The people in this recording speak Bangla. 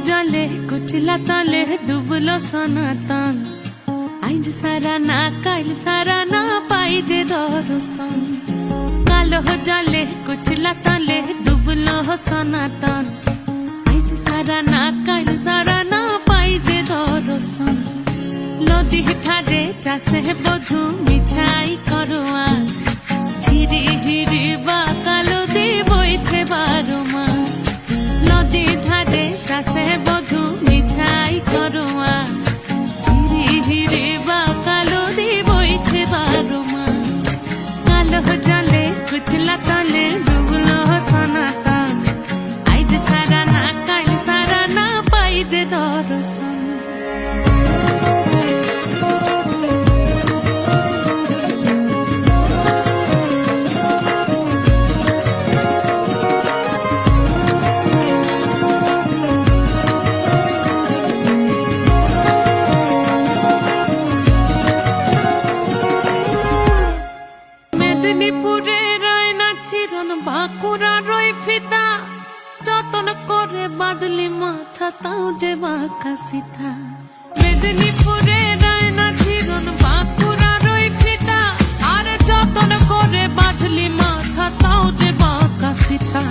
जले कुचला तले डुबलो सनातन आज सारा ना काल सारा ना पाई जे दर्शन कालो जले कुचला तले डुबलो सनातन आज सारा ना काल सारा ना पाई जे दर्शन नदी ठारे चासे बधु मिठाई करो आस झिरी हिरी बा कालो दी बइछे बारो मास नदी ধারে চাষে বধু মিঠাই করো আস ঝিরি হিরি বা কালো দি বইছে বারো মাস কালো জলে কুচলা তলে ডুবলো সনাতন আইজ সারা না কাল সারা না পাই যে দর্শন মেদিনীপুরে রয় না ছিরন বাঁকুড়া রয় ফিতা যতন করে বাদলি মাথা তাও যে বাঁকা সিথা মেদিনীপুরে রয় না ছিরন বাঁকুড়া রয় ফিতা আর যতন করে বাদলি মাথা তাও যে বাঁকা সিথা